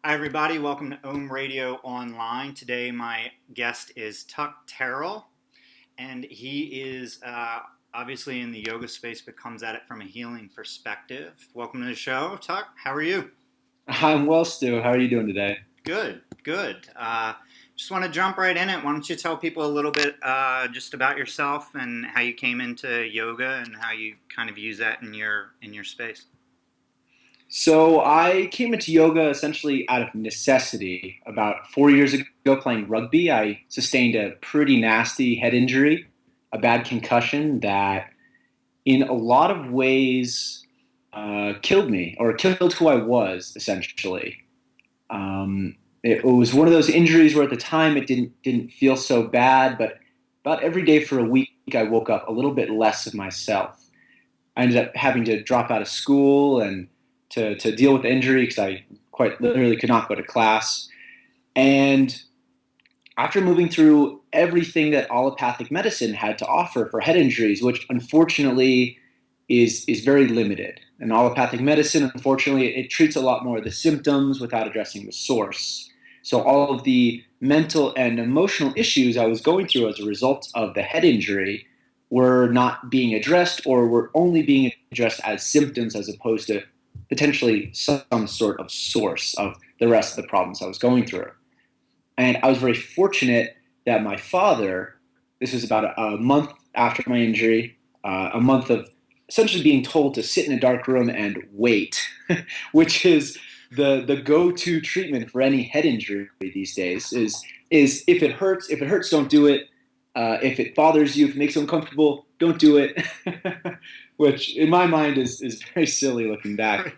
Hi, everybody. Welcome to Ohm Radio Online. Today, my guest is Tuck Terrell, and he is obviously in the yoga space, but comes at it from a healing perspective. Welcome to the show, Tuck. How are you? I'm well, Stu. How are you doing today? Good, good. Just want to jump right in it. Why don't you tell people a little bit just about yourself and how you came into yoga and how you kind of use that in your space? So I came into yoga essentially out of necessity. About 4 years ago, playing rugby, I sustained a pretty nasty head injury, a bad concussion that, in a lot of ways, killed me or killed who I was. Essentially, it was one of those injuries where at the time it didn't feel so bad, but about every day for a week, I woke up a little bit less of myself. I ended up having to drop out of school and to deal with the injury because I quite literally could not go to class. And after moving through everything that allopathic medicine had to offer for head injuries, which unfortunately is very limited. And allopathic medicine, unfortunately, it treats a lot more of the symptoms without addressing the source. So all of the mental and emotional issues I was going through as a result of the head injury were not being addressed or were only being addressed as symptoms as opposed to potentially some sort of source of the rest of the problems I was going through. And I was very fortunate that my father, this was about a month after my injury, a month of essentially being told to sit in a dark room and wait, which is the go-to treatment for any head injury these days. Is if it hurts, don't do it. If it bothers you, if it makes you uncomfortable, don't do it. Which in my mind is very silly looking back.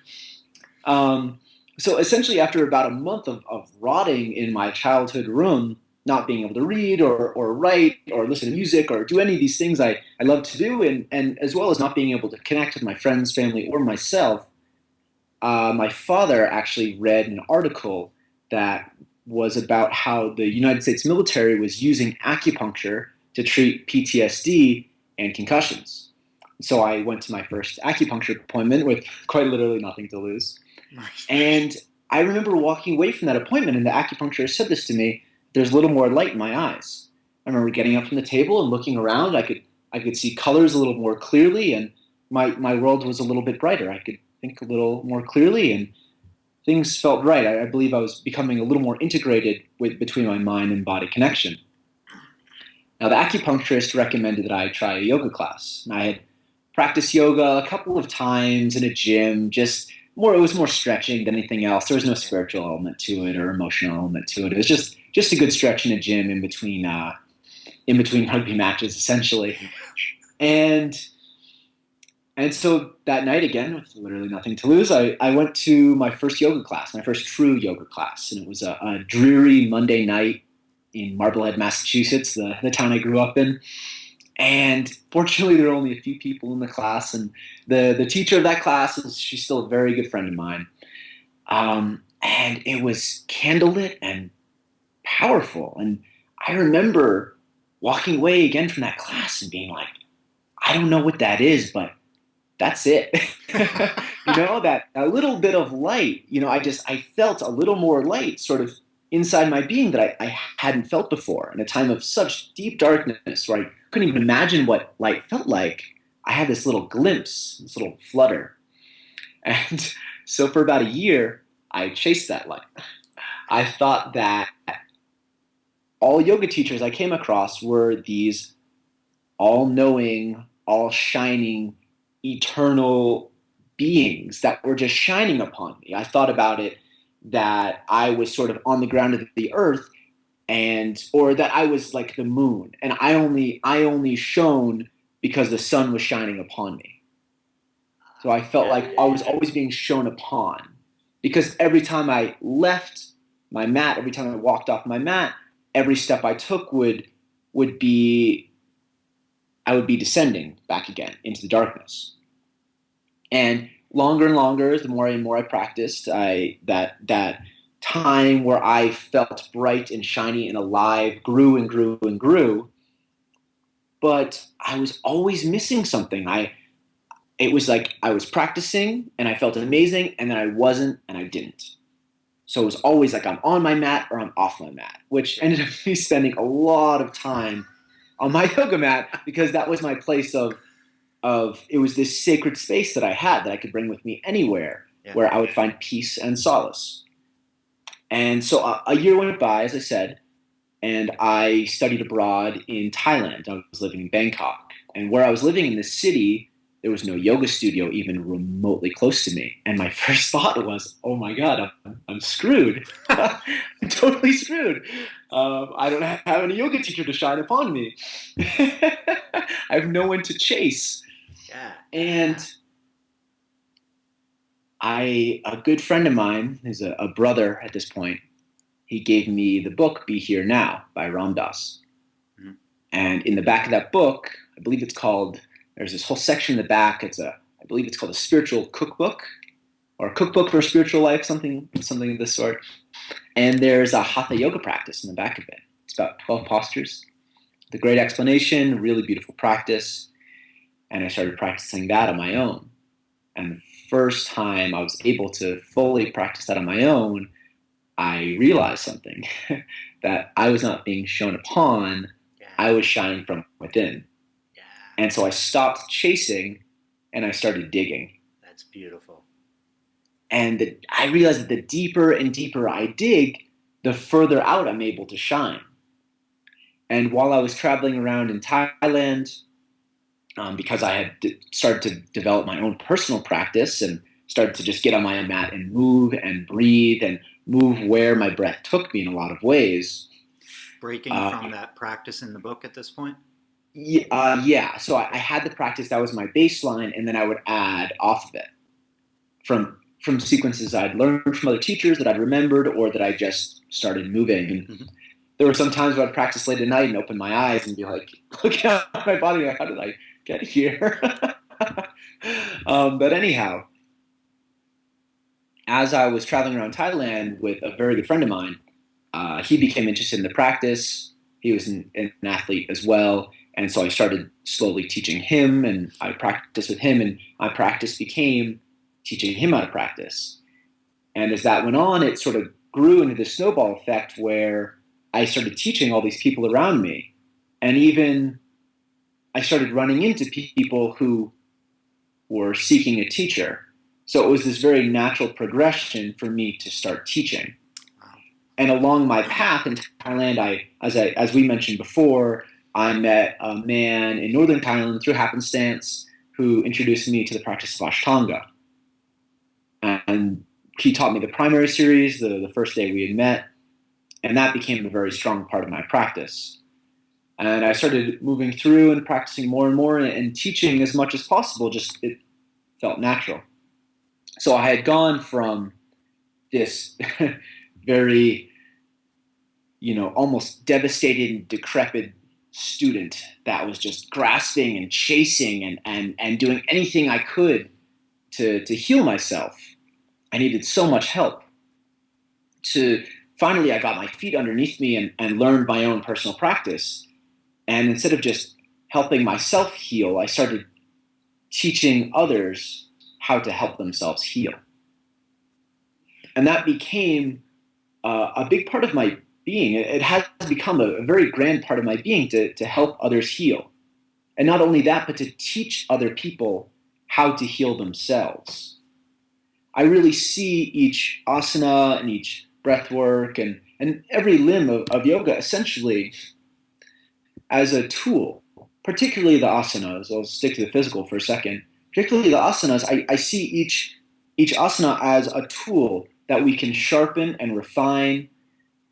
Um, so essentially, after about a month of rotting in my childhood room, not being able to read or write or listen to music or do any of these things I love to do, and as well as not being able to connect with my friends, family, or myself, my father actually read an article that was about how the United States military was using acupuncture to treat PTSD and concussions. So I went to my first acupuncture appointment with quite literally nothing to lose. Nice. And I remember walking away from that appointment, and the acupuncturist said this to me: "There's a little more light in my eyes." I remember getting up from the table and looking around. I could see colors a little more clearly, and my world was a little bit brighter. I could think a little more clearly, and things felt right. I believe I was becoming a little more integrated with between my mind and body connection. Now, the acupuncturist recommended that I try a yoga class. And I had practiced yoga a couple of times in a gym, just more, it was more stretching than anything else. There was no Yeah. spiritual element to it or emotional element to it. It was just a good stretch in a gym in between rugby matches, essentially. And and so that night, again, with literally nothing to lose, I went to my first yoga class, my first true yoga class. And it was a dreary Monday night in Marblehead, Massachusetts, the town I grew up in. And fortunately, there were only a few people in the class. And the teacher of that class, she's still a very good friend of mine. And it was candlelit and powerful. And I remember walking away again from that class and being like, I don't know what that is, but that's it. That little bit of light, I felt a little more light sort of inside my being that I hadn't felt before in a time of such deep darkness where I couldn't even imagine what light felt like. I had this little glimpse, this little flutter. And so for about a year, I chased that light. I thought that all yoga teachers I came across were these all knowing, all shining, eternal beings that were just shining upon me. I thought about it that I was sort of on the ground of the earth, and or that I was like the moon and I only shone because the sun was shining upon me. So I felt Yeah. like I was always being shone upon because every time I left my mat, every time I walked off my mat, every step I took would be I would be descending back again into the darkness. And longer, the more and more I practiced, that time where I felt bright and shiny and alive grew and grew and grew. But I was always missing something. It was like I was practicing and I felt amazing, and then I wasn't and I didn't. So it was always like I'm on my mat or I'm off my mat, which ended up me spending a lot of time on my yoga mat because that was my place of it was this sacred space that I had that I could bring with me anywhere Yeah. where I would find peace and solace. And so a year went by, as I said, and I studied abroad in Thailand. I was living in Bangkok. And where I was living in this city, there was no yoga studio even remotely close to me. And my first thought was, oh my God, I'm screwed. I'm totally screwed. I don't have any yoga teacher to shine upon me. I have no one to chase. Yeah. And a good friend of mine, who's a brother at this point, he gave me the book Be Here Now by Ram Dass. Mm-hmm. And in the back of that book, I believe it's called, there's this whole section in the back, I believe it's called a spiritual cookbook or a cookbook for a spiritual life, something of this sort. And there's a hatha yoga practice in the back of it. It's about 12 postures. The great explanation, really beautiful practice. And I started practicing that on my own. And the first time I was able to fully practice that on my own, I realized something, that I was not being shown upon, I was shining from within. Yeah. And so I stopped chasing and I started digging. That's beautiful. And I realized that the deeper and deeper I dig, the further out I'm able to shine. And while I was traveling around in Thailand, because I had started to develop my own personal practice and started to just get on my mat and move and breathe and move where my breath took me in a lot of ways. Breaking from that practice in the book at this point? Yeah. So I had the practice, that was my baseline, and then I would add off of it from sequences I'd learned from other teachers that I'd remembered or that I just started moving. And mm-hmm. There were some times where I'd practice late at night and open my eyes and be like, look at my body, how did I get here? But anyhow, as I was traveling around Thailand with a very good friend of mine, he became interested in the practice. He was an athlete as well. And so I started slowly teaching him, and I practiced with him, and my practice became teaching him how to practice. And as that went on, it sort of grew into this snowball effect where I started teaching all these people around me. And even I started running into people who were seeking a teacher. So it was this very natural progression for me to start teaching. And along my path in Thailand, as we mentioned before, I met a man in northern Thailand through happenstance who introduced me to the practice of Ashtanga. And he taught me the primary series the first day we had met, and that became a very strong part of my practice. And I started moving through and practicing more and more and teaching as much as possible, just it felt natural. So I had gone from this very, almost devastated and decrepit student that was just grasping and chasing and doing anything I could to heal myself. I needed so much help. To finally, I got my feet underneath me and learned my own personal practice. And instead of just helping myself heal, I started teaching others how to help themselves heal. And that became a big part of my being. It has become a very grand part of my being to help others heal. And not only that, but to teach other people how to heal themselves. I really see each asana and each breath work and every limb of yoga essentially as a tool, particularly the asanas. I'll stick to the physical for a second. Particularly the asanas, I see each asana as a tool that we can sharpen and refine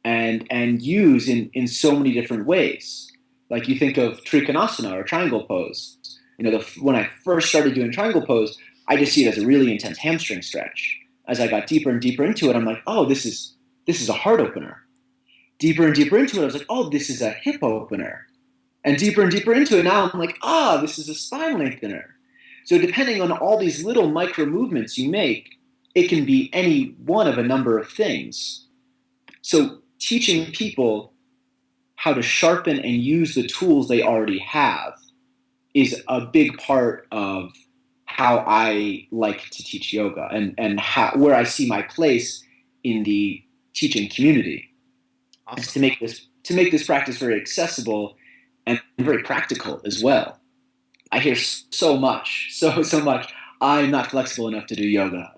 and use in so many different ways. Like you think of Trikonasana or triangle pose. When I first started doing triangle pose, I just see it as a really intense hamstring stretch. As I got deeper and deeper into it, I'm like, oh, this is a heart opener. Deeper and deeper into it, I was like, oh, this is a hip opener. And deeper into it, now I'm like, this is a spine lengthener. So depending on all these little micro movements you make, it can be any one of a number of things. So teaching people how to sharpen and use the tools they already have is a big part of how I like to teach yoga and where I see my place in the teaching community, is Awesome. to make this practice very accessible and very practical as well. I hear so much, so much. I'm not flexible enough to do yoga,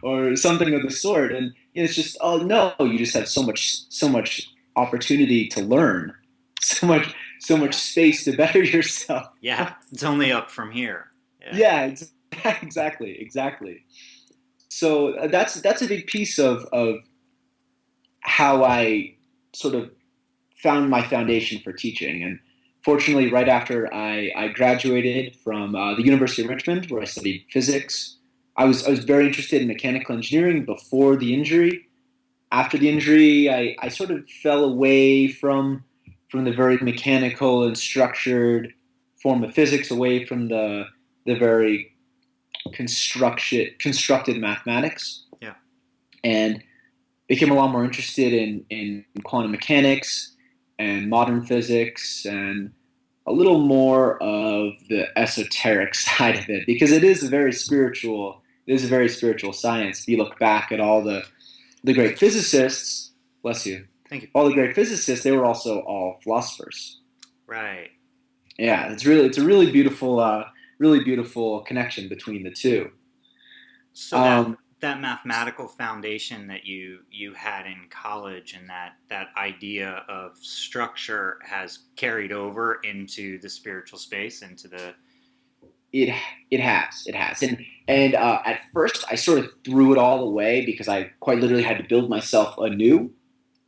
or something of the sort. And it's just, oh no, you just have so much opportunity to learn, so much Yeah. space to better yourself. Yeah. It's only up from here. Yeah. Yeah, exactly, exactly. So that's a big piece of how I sort of found my foundation for teaching. And fortunately, right after I graduated from the University of Richmond, where I studied physics, I was very interested in mechanical engineering before the injury. After the injury, I sort of fell away from the very mechanical and structured form of physics, away from the very constructed mathematics, Yeah. and became a lot more interested in quantum mechanics and modern physics and a little more of the esoteric side of it, because it is a very spiritual science. If you look back at all the great physicists, bless you, Thank you. all the great physicists, they were also all philosophers. Right. Yeah, it's a really beautiful connection between the two. So that Um, that mathematical foundation that you had in college and that idea of structure has carried over into the spiritual space, into the It it has, and at first I sort of threw it all away because I quite literally had to build myself anew.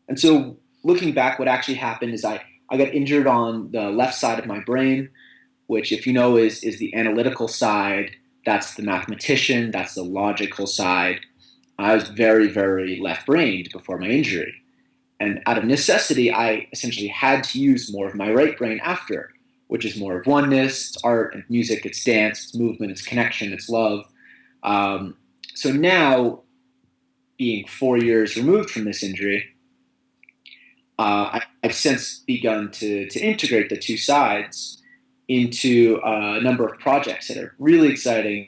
And so looking back, what actually happened is I got injured on the left side of my brain, which, if you know, is the analytical side. That's the mathematician. That's the logical side. I was very left-brained before my injury, and out of necessity, I essentially had to use more of my right brain after, which is more of oneness, it's art and music, it's dance, it's movement, it's connection, it's love. Um, so now, being 4 years removed from this injury, I've since begun to integrate the two sides into a number of projects that are really exciting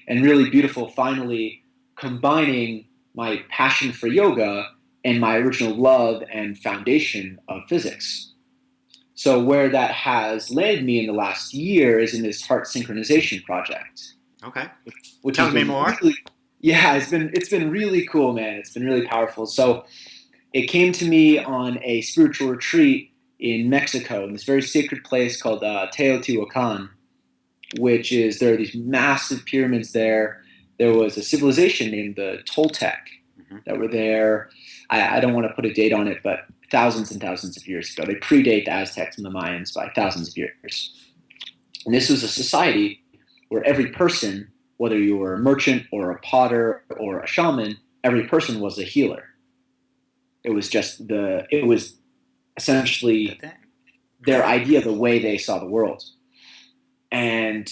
and really beautiful, finally combining my passion for yoga and my original love and foundation of physics. So where that has led me in the last year is in this heart synchronization project, okay. which has Tell me been more. really, yeah, it's been really cool, man. It's been really powerful. So it came to me on a spiritual retreat in Mexico, in this very sacred place called Teotihuacan, which is, there are these massive pyramids there. There was a civilization named the Toltec Hmm. that were there. I don't want to put a date on it, but thousands and thousands of years ago. They predate the Aztecs and the Mayans by thousands of years. And this was a society where every person, whether you were a merchant or a potter or a shaman, every person was a healer. It was The essentially thing. their idea, the way they saw the world. And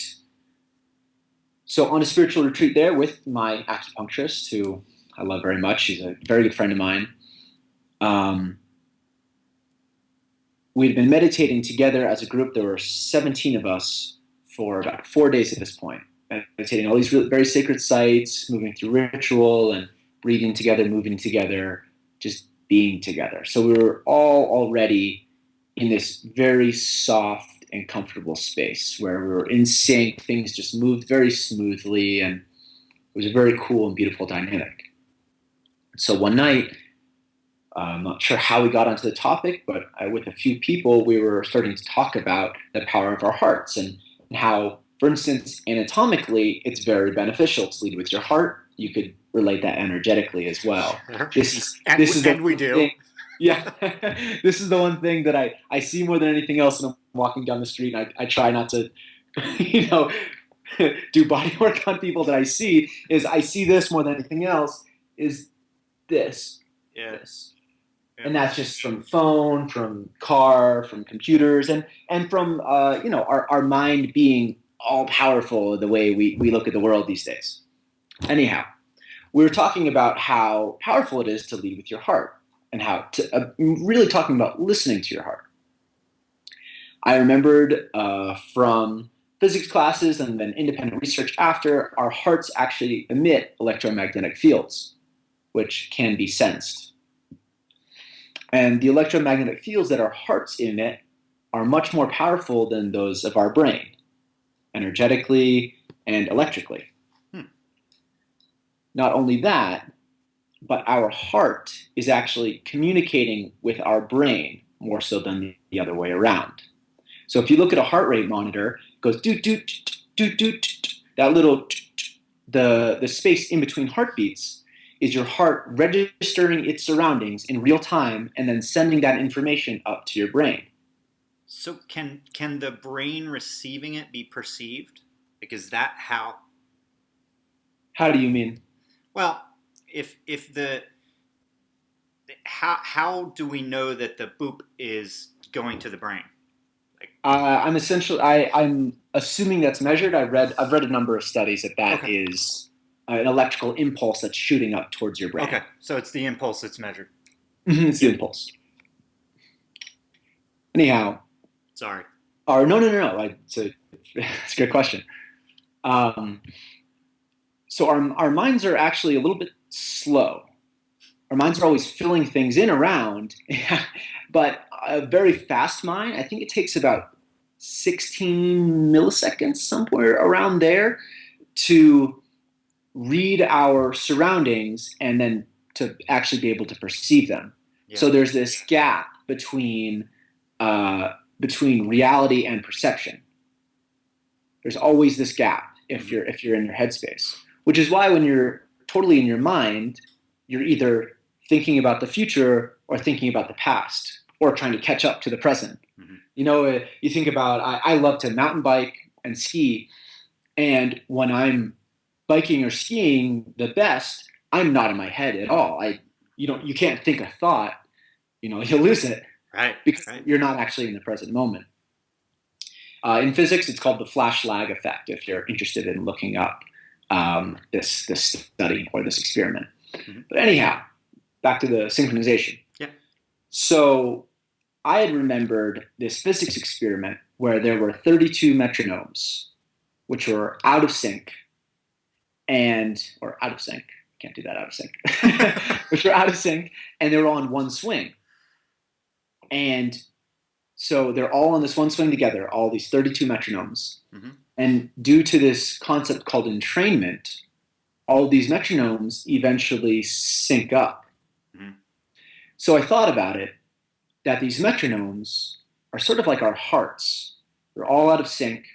so on a spiritual retreat there with my acupuncturist, who I love very much, she's a very good friend of mine. Um, we'd been meditating together as a group. There were 17 of us for about 4 days at this point, meditating all these really, very sacred sites, moving through ritual and breathing together, moving together, just being together. So we were all already in this very soft and comfortable space where we were in sync. Things just moved very smoothly, and it was a very cool and beautiful dynamic. So one night, I'm not sure how we got onto the topic, but with a few people, we were starting to talk about the power of our hearts and how, for instance, anatomically, it's very beneficial to lead with your heart. You could relate that energetically as well. Sure. This is the And we one do. thing. Yeah, this is the one thing that I see more than anything else when I'm walking down the street. And I try not to, you know, do body work on people that I see. Is I see this more than anything else. Is this Yeah. this Yeah. and that's just from phone, from car, from computers, and from our mind being all powerful the way we look at the world these days. Anyhow, we were talking about how powerful it is to lead with your heart, and how to really talking about listening to your heart. I remembered from physics classes and then independent research after, our hearts actually emit electromagnetic fields, which can be sensed. And the electromagnetic fields that our hearts emit are much more powerful than those of our brain, energetically and electrically. Not only that, but our heart is actually communicating with our brain more so than the other way around. So if you look at a heart rate monitor, it goes doot, doot, doot, doot, doot. That little, the space in between heartbeats is your heart registering its surroundings in real time and then sending that information up to your brain. So can the brain receiving it be perceived? Like, is that how? How do you mean? Well, if the how do we know that the boop is going to the brain? Like, I'm assuming that's measured. I've read a number of studies that okay. is an electrical impulse that's shooting up towards your brain. Okay, so it's the impulse that's measured. It's the impulse. Anyhow. Sorry. Or no. It's a good question. So our minds are actually a little bit slow. Our minds are always filling things in around, but a very fast mind, I think it takes about 16 milliseconds, somewhere around there, to read our surroundings and then to actually be able to perceive them. Yeah. So there's this gap between reality and perception. There's always this gap if you're in your headspace, which is why when you're totally in your mind, you're either thinking about the future or thinking about the past or trying to catch up to the present. Mm-hmm. You know, you think about, I love to mountain bike and ski. And when I'm biking or skiing the best, I'm not in my head at all. You can't think a thought, you'll lose it. Right. Because you're not actually in the present moment. In physics, it's called the flash lag effect, if you're interested in looking up this study or this experiment. Mm-hmm. But anyhow, back to the synchronization. Yeah. So I had remembered this physics experiment where there were 32 metronomes, which were out of sync, or out of sync. Can't do that out of sync. Which were out of sync, and they were all in one swing. And so they're all on this one swing together, all these 32 metronomes. Mm-hmm. And due to this concept called entrainment, all of these metronomes eventually sync up. Mm-hmm. So I thought about it, that these metronomes are sort of like our hearts. They're all out of sync,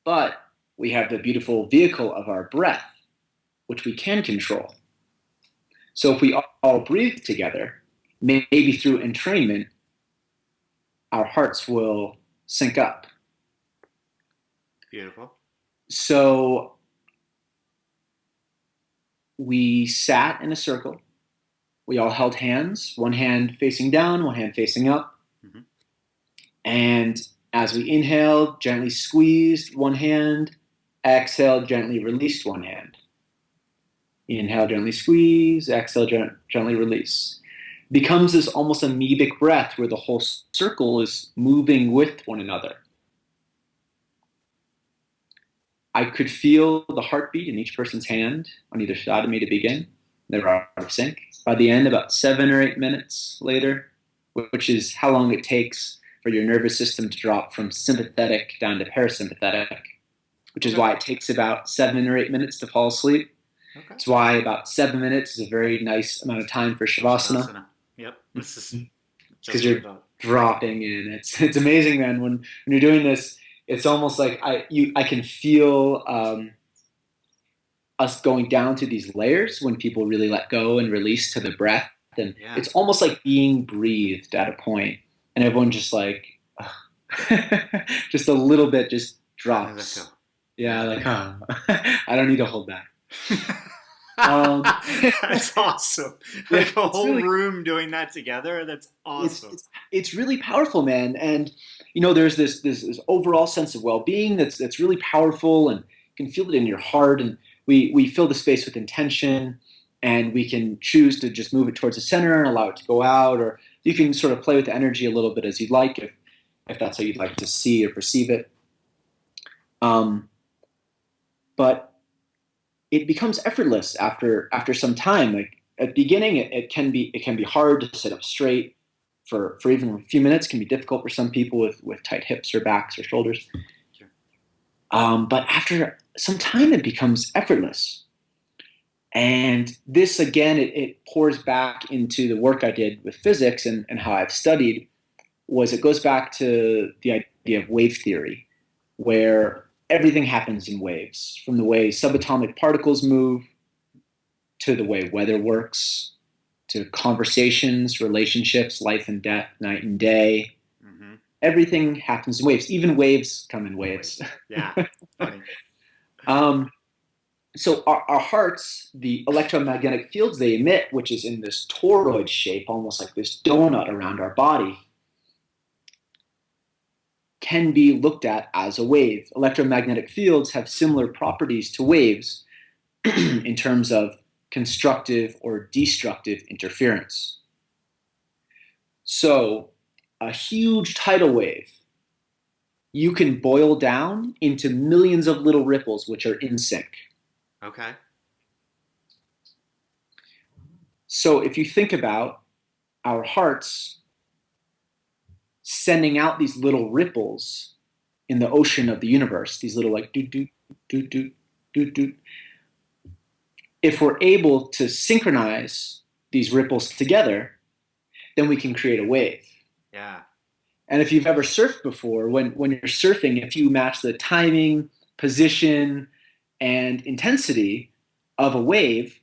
but we have the beautiful vehicle of our breath, which we can control. So if we all breathe together, maybe through entrainment, our hearts will sync up. Beautiful. So we sat in a circle. We all held hands, one hand facing down, one hand facing up. Mm-hmm. And as we inhaled, gently squeezed one hand, exhaled, gently released one hand. Inhale, gently squeeze, exhale, gently release. Becomes this almost amoebic breath where the whole circle is moving with one another. I could feel the heartbeat in each person's hand on either side of me to begin. They were out of sync. By the end, about 7 or 8 minutes later, which is how long it takes for your nervous system to drop from sympathetic down to parasympathetic, which is why it takes about 7 or 8 minutes to fall asleep. Okay. That's why about 7 minutes is a very nice amount of time for Shavasana. Yep. This is because you're dropping in. It's amazing, man. When you're doing this, it's almost like I can feel us going down to these layers when people really let go and release to the breath, and it's almost like being breathed at a point, and everyone just like just a little bit just drops. Yeah, like I don't need to hold back. That's awesome. Like a whole really, room doing that together. That's awesome. It's really powerful, man. And there's this overall sense of well-being that's really powerful, and you can feel it in your heart. And we fill the space with intention, and we can choose to just move it towards the center and allow it to go out, or you can sort of play with the energy a little bit as you'd like, if that's how you'd like to see or perceive it. But it becomes effortless after some time. Like at the beginning, it can be hard to sit up straight for even a few minutes. It can be difficult for some people with tight hips or backs or shoulders. Sure. But after some time, it becomes effortless. And this again, it pours back into the work I did with physics and how I've studied. It goes back to the idea of wave theory, where everything happens in waves, from the way subatomic particles move to the way weather works, to conversations, relationships, life and death, night and day. Mm-hmm. Everything happens in waves. Even waves come in waves. Yeah. Funny. So our hearts, the electromagnetic fields they emit, which is in this toroid shape, almost like this donut around our body, can be looked at as a wave. Electromagnetic fields have similar properties to waves in terms of constructive or destructive interference. So a huge tidal wave you can boil down into millions of little ripples which are in sync. Okay. So if you think about our hearts sending out these little ripples in the ocean of the universe, these little like doot doot doot doot doot doot. If we're able to synchronize these ripples together, then we can create a wave. Yeah. And if you've ever surfed before, when you're surfing, if you match the timing, position, and intensity of a wave,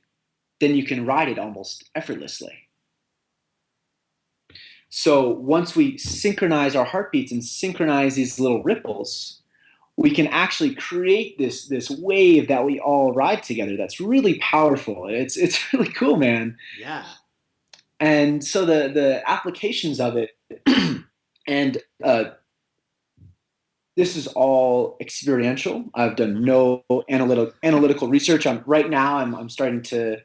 then you can ride it almost effortlessly. So once we synchronize our heartbeats and synchronize these little ripples, we can actually create this wave that we all ride together. That's really powerful. It's really cool, man. Yeah. And so the applications of it, and this is all experiential. I've done no analytical research. Right now. I'm starting to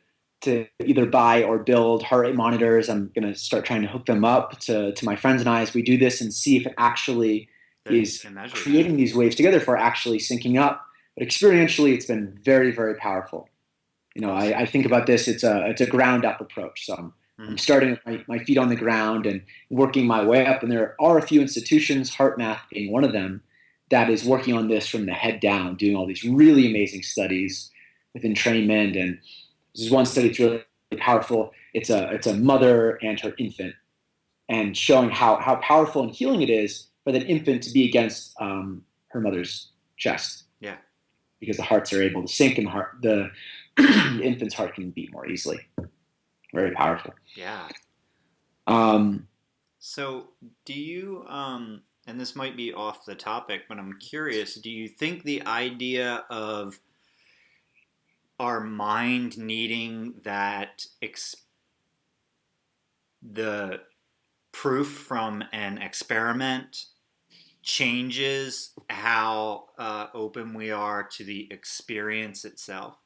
either buy or build heart rate monitors. I'm going to start trying to hook them up to my friends and I as we do this and see if it actually is creating these waves together, if we're actually syncing up. But experientially, it's been very, very powerful. I think about this. It's a ground up approach. So I'm starting with my feet on the ground and working my way up. And there are a few institutions, HeartMath being one of them, that is working on this from the head down, doing all these really amazing studies with entrainment. And this is one study that's really powerful. It's a mother and her infant, and showing how powerful and healing it is for that infant to be against her mother's chest. Yeah. Because the hearts are able to sync and the infant's heart can beat more easily. Very powerful. Yeah. So do you, and this might be off the topic, but I'm curious, do you think the idea of our mind needing the proof from an experiment changes how open we are to the experience itself?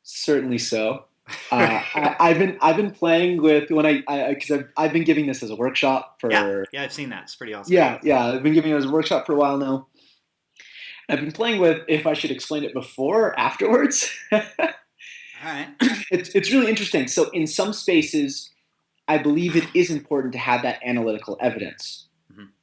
Certainly so. I've been playing with because I've been giving this as a workshop for yeah, I've seen that. It's pretty awesome. Yeah, I've been giving it as a workshop for a while now. I've been playing with if I should explain it before or afterwards. All right. It's really interesting. So in some spaces, I believe it is important to have that analytical evidence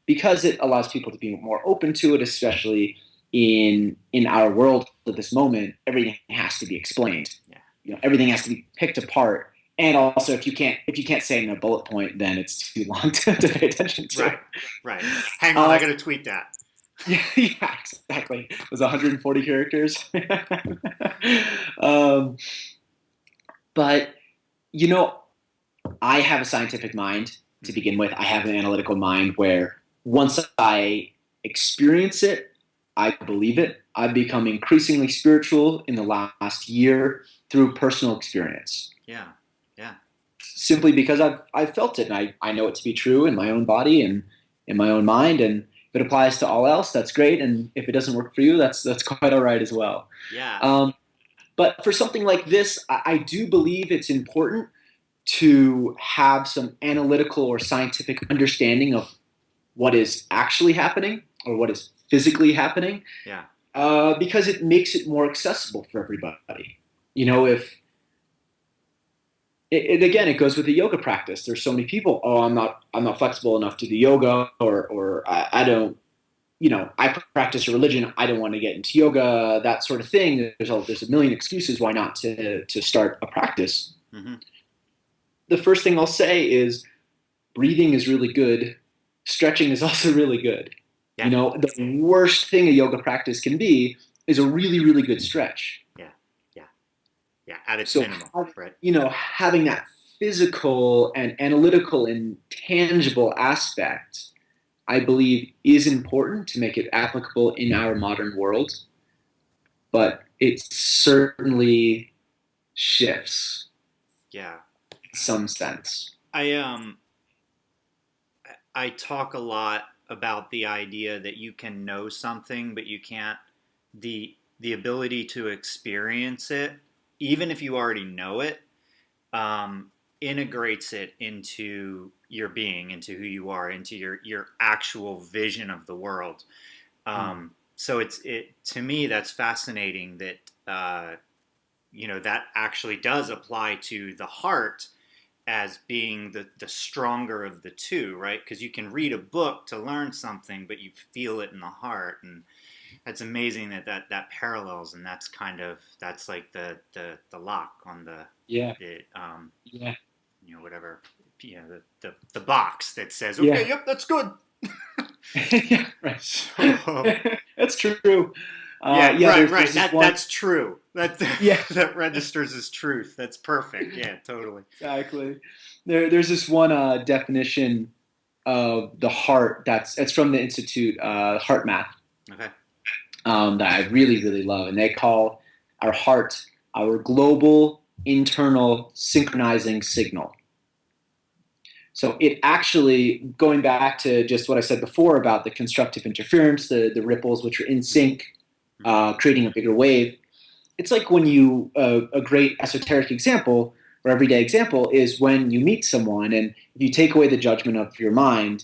because it allows people to be more open to it, especially in our world at this moment. Everything has to be explained. Yeah. Everything has to be picked apart. And also, if you can't say it in a bullet point, then it's too long to pay attention to. Right. Hang on, I got to tweet that. Yeah, exactly. It was 140 characters. But I have a scientific mind to begin with. I have an analytical mind where once I experience it, I believe it. I've become increasingly spiritual in the last year through personal experience. Yeah. Simply because I've felt it, and I know it to be true in my own body and in my own mind. And if it applies to all else, that's great. And if it doesn't work for you, that's quite all right as well. Yeah. But for something like this, I do believe it's important to have some analytical or scientific understanding of what is actually happening or what is physically happening. Yeah. Because it makes it more accessible for everybody. You know, if again, it goes with the yoga practice. There's so many people. Oh, I'm not flexible enough to do yoga, or I don't. You know, I practice a religion. I don't want to get into yoga. That sort of thing. There's a million excuses why not to start a practice. Mm-hmm. The first thing I'll say is breathing is really good. Stretching is also really good. You Yeah. know, the worst thing a yoga practice can be is a really, really good stretch. Yeah. Yeah. Yeah. At its So, minimum, right? you know, having that physical and analytical and tangible aspect, I believe, is important to make it applicable in our modern world. But it certainly shifts Yeah. in some sense. I I talk a lot about the idea that you can know something, but you can't the ability to experience it, even if you already know it, integrates it into your being, into who you are, into your actual vision of the world. Mm. So it to me that's fascinating that that actually does apply to the heart as being the stronger of the two, right? Because you can read a book to learn something, but you feel it in the heart, and that's amazing that parallels, and that's like the lock on Yeah, the yeah, whatever, the box that says okay, yeah. yep, that's good. Yeah, right. So That's true. yeah, Yeah, right. there's this That one. that's true. That Yeah, that registers as truth. That's perfect. Yeah, totally. exactly. There's this one definition of the heart it's from the Institute Heart Math Okay. that I really really love, and they call our heart our global internal synchronizing signal. So it actually, going back to just what I said before about the constructive interference, the ripples which are in sync, Mm-hmm. creating a bigger wave. It's like when a great esoteric example or everyday example is when you meet someone and if you take away the judgment of your mind,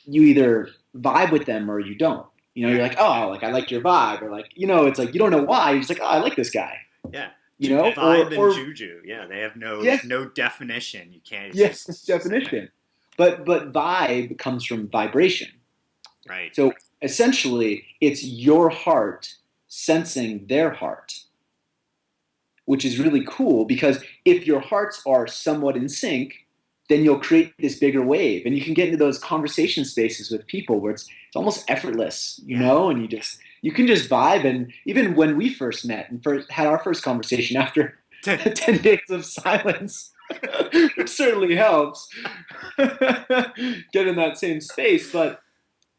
you either vibe with them or you don't. You know, Yeah. you're like, oh, like I like your vibe, or like, you know, it's like you don't know why. You're just like, oh, I like this guy. Yeah. You know, Vibe and or juju. Yeah, they have no yeah, no definition. You can't. It's yeah, just something. definition. But vibe comes from vibration. Right. So essentially, it's your heart sensing their heart, which is really cool because if your hearts are somewhat in sync, then you'll create this bigger wave and you can get into those conversation spaces with people where it's almost effortless, you Yeah. know, and you can just vibe. And even when we first met and first had our first conversation after 10 days of silence, which certainly helps get in that same space, but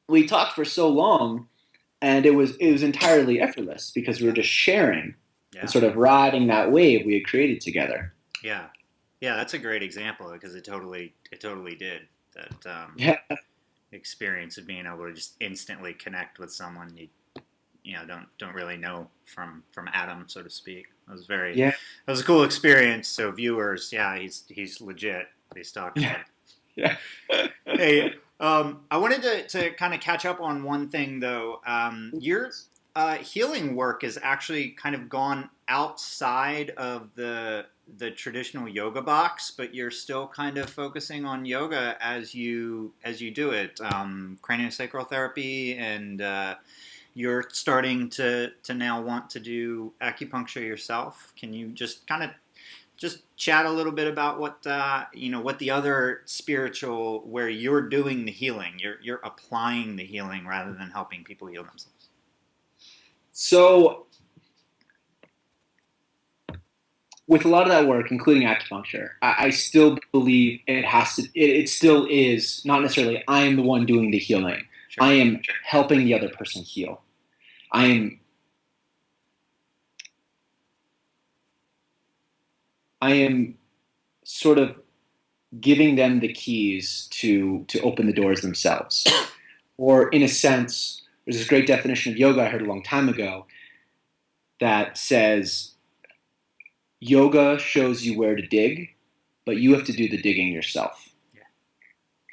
we talked for so long and it was entirely effortless because we were Yeah. just sharing and Yeah. sort of riding that wave we had created together. Yeah. Yeah. That's a great example because it totally did that Yeah, experience of being able to just instantly connect with someone don't really know from Adam, so to speak. yeah, It was a cool experience. So viewers, yeah, he's legit. He's talking yeah, about. yeah. Hey, I wanted to kind of catch up on one thing though. Your healing work has actually kind of gone outside of the traditional yoga box, but you're still kind of focusing on yoga as you do it. Craniosacral therapy, and you're starting to now want to do acupuncture yourself. Can you just kind of just chat a little bit about what the other spiritual where you're doing the healing, you're applying the healing rather than helping people heal themselves. So with a lot of that work, including acupuncture, I still believe it has to. It still is not necessarily I am the one doing the healing. Sure. I am helping the other person heal. I am I am sort of giving them the keys to open the doors themselves. Or in a sense, there's this great definition of yoga I heard a long time ago that says yoga shows you where to dig, but you have to do the digging yourself. Yeah.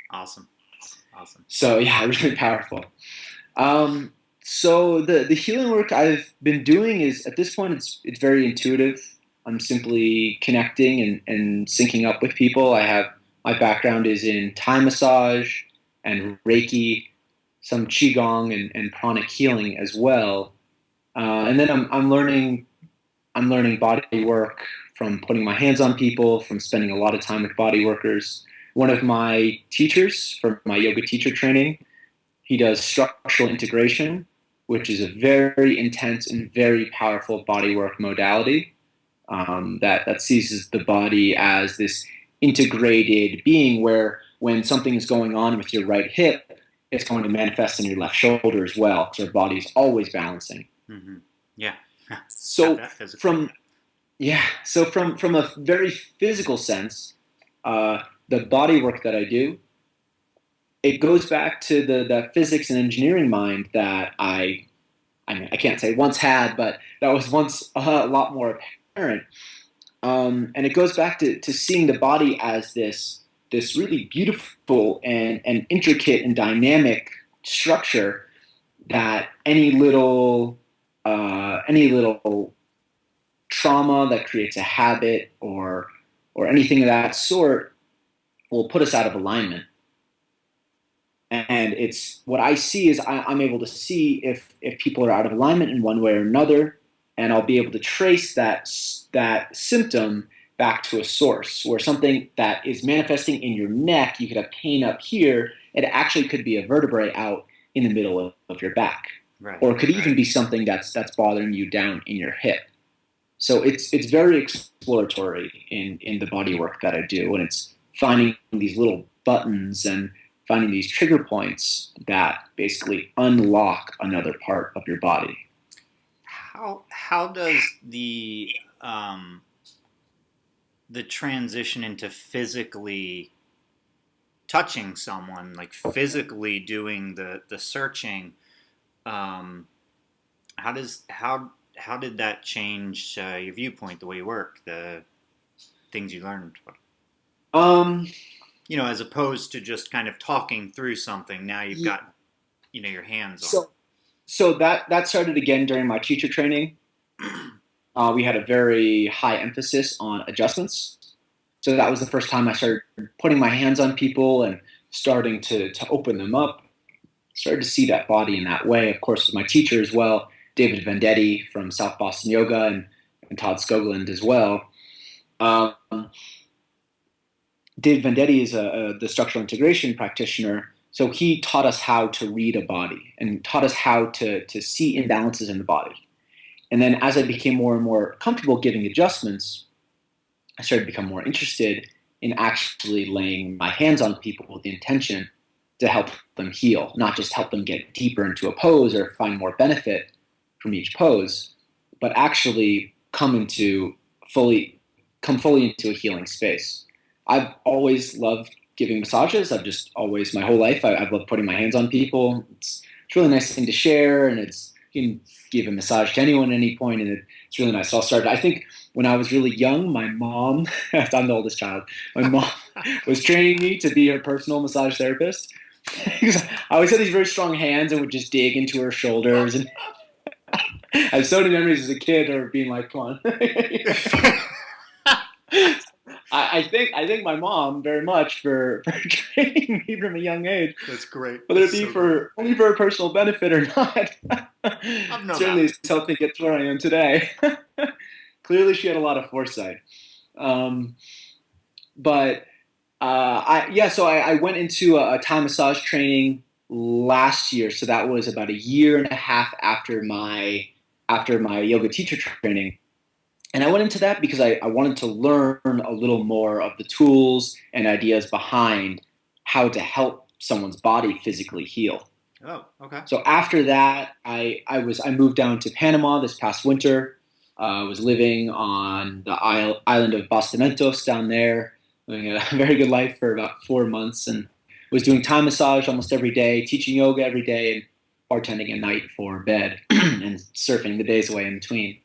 Awesome. Awesome. So yeah, really powerful. Um, So the healing work I've been doing is at this point it's very intuitive. I'm simply connecting and syncing up with people. I have my background is in Thai massage and Reiki, some Qigong and pranic healing as well. And then I'm learning body work from putting my hands on people, from spending a lot of time with body workers. One of my teachers for my yoga teacher training, he does structural integration, which is a very intense and very powerful bodywork modality that sees the body as this integrated being where when something is going on with your right hip, it's going to manifest in your left shoulder as well because our body is always balancing. Mm-hmm. Yeah. Got So that physically. from yeah, so from a very physical sense, the body work that I do, it goes back to the physics and engineering mind that I mean, I can't say once had, but that was once a lot more apparent. And it goes back to seeing the body as this really beautiful and intricate and dynamic structure that any little trauma that creates a habit or anything of that sort will put us out of alignment. And it's what I see is I'm able to see if people are out of alignment in one way or another, and I'll be able to trace that symptom back to a source where something that is manifesting in your neck, you could have pain up here, it actually could be a vertebrae out in the middle of your back, Right. or it could even be something that's bothering you down in your hip. So it's very exploratory in the body work that I do, and it's finding these little buttons and finding these trigger points that basically unlock another part of your body. How does the transition into physically touching someone, like physically doing the searching, um, how did that change your viewpoint, the way you work, the things you learned? Um, As opposed to just kind of talking through something. Now you've got your hands on so that started again during my teacher training. it. We had a very high emphasis on adjustments. So that was the first time I started putting my hands on people and starting to open them up. Started to see that body in that way. Of course, with my teacher as well, David Vendetti from South Boston Yoga and Todd Skoglund as well. Um, David Vendetti is the structural integration practitioner. So he taught us how to read a body and taught us how to see imbalances in the body. And then as I became more and more comfortable giving adjustments, I started to become more interested in actually laying my hands on people with the intention to help them heal, not just help them get deeper into a pose or find more benefit from each pose, but actually come fully into a healing space. I've always loved giving massages. I've just always my whole life I've loved putting my hands on people. It's a really nice thing to share, and you can give a massage to anyone at any point, and it's really nice. So I'll start. I think when I was really young, my mom, I'm the oldest child, my mom was training me to be her personal massage therapist. I always had these very strong hands and would just dig into her shoulders. And I have so many memories as a kid of being like, come on. I think my mom very much for training me from a young age, That's great. whether it That's be so great. only for her personal benefit or not. I've no Certainly, doubt. it's helped me get to where I am today. Clearly, she had a lot of foresight. Um, but so I went into a Thai massage training last year. So that was about a year and a half after my yoga teacher training. And I went into that because I wanted to learn a little more of the tools and ideas behind how to help someone's body physically heal. Oh, okay. So after that, I moved down to Panama this past winter. I was living on the island of Bastimentos down there, living a very good life for about 4 months, and was doing Thai massage almost every day, teaching yoga every day, and bartending at night for bed, and surfing the days away in between.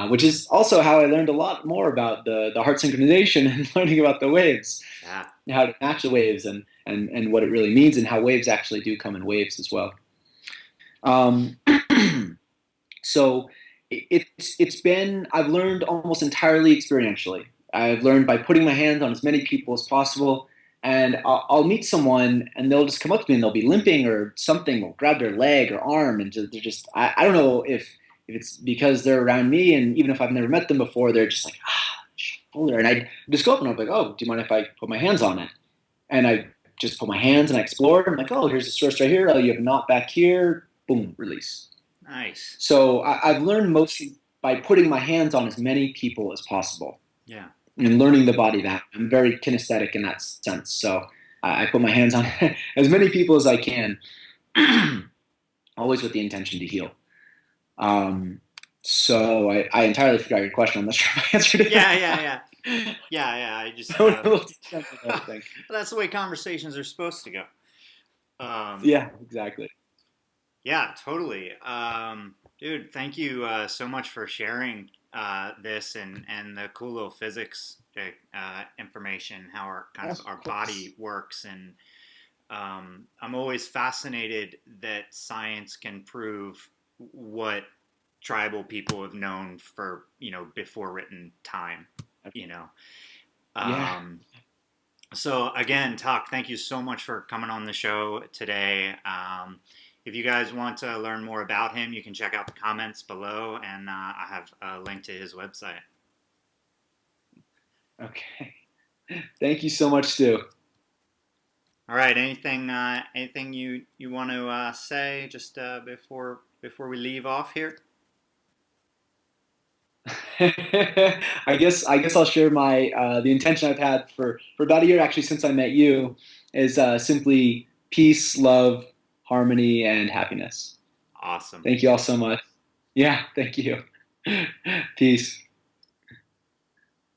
Which is also how I learned a lot more about the heart synchronization and learning about the waves, Yeah. how to match the waves and what it really means and how waves actually do come in waves as well. Um, so it's been I've learned almost entirely experientially. I've learned by putting my hands on as many people as possible, and I'll meet someone and they'll just come up to me and they'll be limping or something, will grab their leg or arm, and they're just I don't know if it's because they're around me, and even if I've never met them before, they're just like shoulder, and I just go up and I'm like, oh, do you mind if I put my hands on it? And I just put my hands and I explore. I'm like, oh, here's the source right here. Oh, you have a knot back here. Boom, release. Nice. So I've learned mostly by putting my hands on as many people as possible Yeah. and learning the body that I'm very kinesthetic in that sense. So I put my hands on as many people as I can, always with the intention to heal. Um, so I entirely forgot your question. I'm not sure if I answered it. Yeah. I just I think. that's the way conversations are supposed to go. Yeah, exactly. Yeah, totally. Dude, thank you so much for sharing this and the cool little physics information, how our kind of Yes, our of course. body works, and I'm always fascinated that science can prove what tribal people have known for before written time. You know, Yeah. um, so again, Tuck, thank you so much for coming on the show today. If you guys want to learn more about him, you can check out the comments below, and I have a link to his website. Okay. Thank you so much, Stu. All right, anything you want to say just before we leave off here? I guess I'll share my the intention I've had for about a year actually since I met you is simply peace, love, harmony, and happiness. Awesome. Thank you all so much. Yeah, thank you. Peace.